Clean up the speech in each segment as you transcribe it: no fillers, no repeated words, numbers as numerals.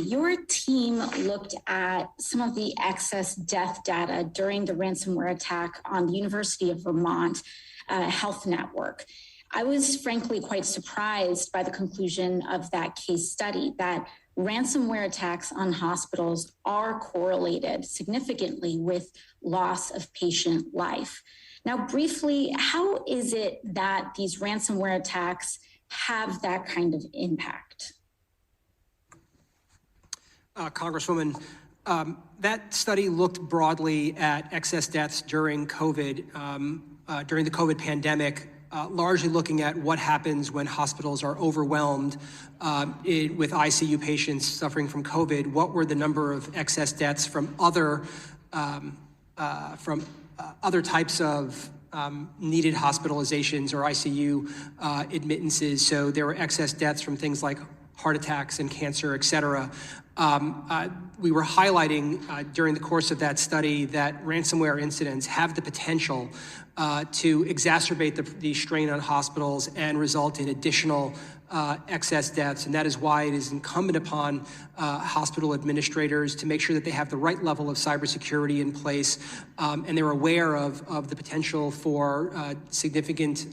Your team looked at some of the excess death data during the ransomware attack on the University of Vermont Health Network. I was frankly quite surprised by the conclusion of that case study that ransomware attacks on hospitals are correlated significantly with loss of patient life. Now, briefly, how is it that these ransomware attacks have that kind of impact? Congresswoman, that study looked broadly at excess deaths during COVID, during the COVID pandemic, largely looking at what happens when hospitals are overwhelmed with ICU patients suffering from COVID. What were the number of excess deaths from other types of needed hospitalizations or ICU admittances? So there were excess deaths from things like heart attacks and cancer, et cetera. We were highlighting during the course of that study that ransomware incidents have the potential to exacerbate the strain on hospitals and result in additional excess deaths. And that is why it is incumbent upon hospital administrators to make sure that they have the right level of cybersecurity in place, and they're aware of the potential for significant,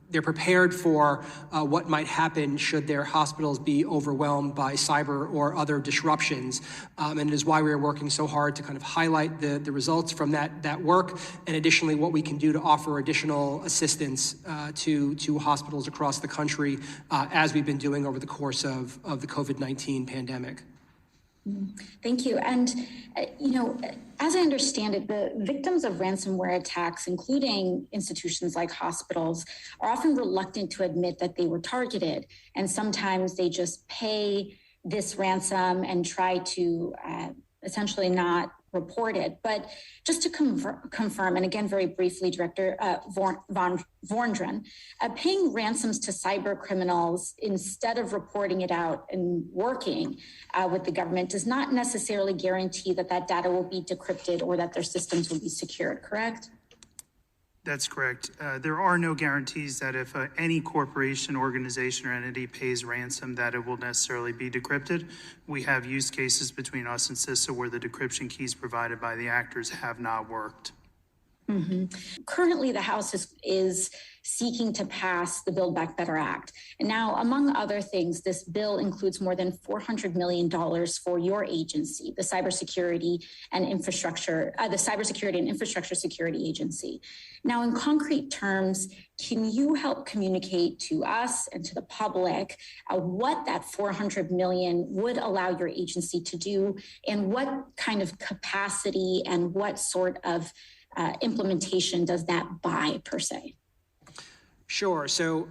they're prepared for what might happen should their hospitals be overwhelmed by cyber or other disruptions. And it is why we are working so hard to kind of highlight the results from that work, and additionally what we can do to offer additional assistance to hospitals across the country as we've been doing over the course of the COVID-19 pandemic. Thank you. And, as I understand it, the victims of ransomware attacks, including institutions like hospitals, are often reluctant to admit that they were targeted. And sometimes they just pay this ransom and try to essentially not report it. But just to confirm, and again, very briefly, Director Vorndran, paying ransoms to cyber criminals instead of reporting it out and working with the government does not necessarily guarantee that that data will be decrypted or that their systems will be secured, correct? That's correct. There are no guarantees that if any corporation, organization, or entity pays ransom that it will necessarily be decrypted. We have use cases between us and CISA where the decryption keys provided by the actors have not worked. Mm-hmm. Currently, the House is seeking to pass the Build Back Better Act. And now, among other things, this bill includes more than $400 million for your agency, the Cybersecurity and Infrastructure Security Agency. Now, in concrete terms, can you help communicate to us and to the public what that $400 million would allow your agency to do, and what kind of capacity and what sort of implementation does that buy, per se? Sure. So,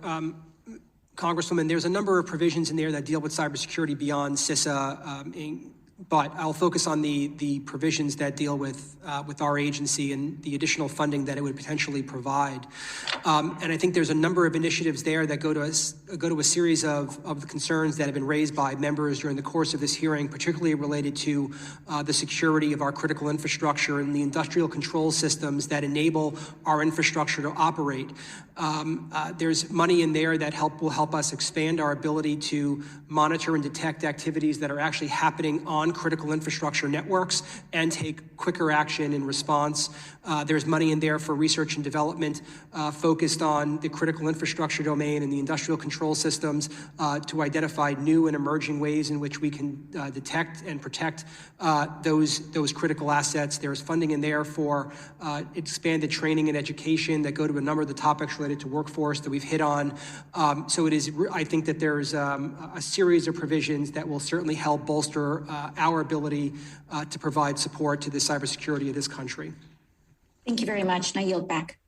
Congresswoman, there's a number of provisions in there that deal with cybersecurity beyond CISA, but I'll focus on the provisions that deal with our agency and the additional funding that it would potentially provide. And I think there's a number of initiatives there that go to a series of the concerns that have been raised by members during the course of this hearing, particularly related to the security of our critical infrastructure and the industrial control systems that enable our infrastructure to operate. There's money in there that will help us expand our ability to monitor and detect activities that are actually happening on critical infrastructure networks and take quicker action in response. There's money in there for research and development focused on the critical infrastructure domain and the industrial control systems to identify new and emerging ways in which we can detect and protect those critical assets. There's funding in there for expanded training and education that go to a number of the topics related to workforce that we've hit on. So I think that there's a series of provisions that will certainly help bolster our ability to provide support to the cybersecurity of this country. Thank you very much. And I yield back.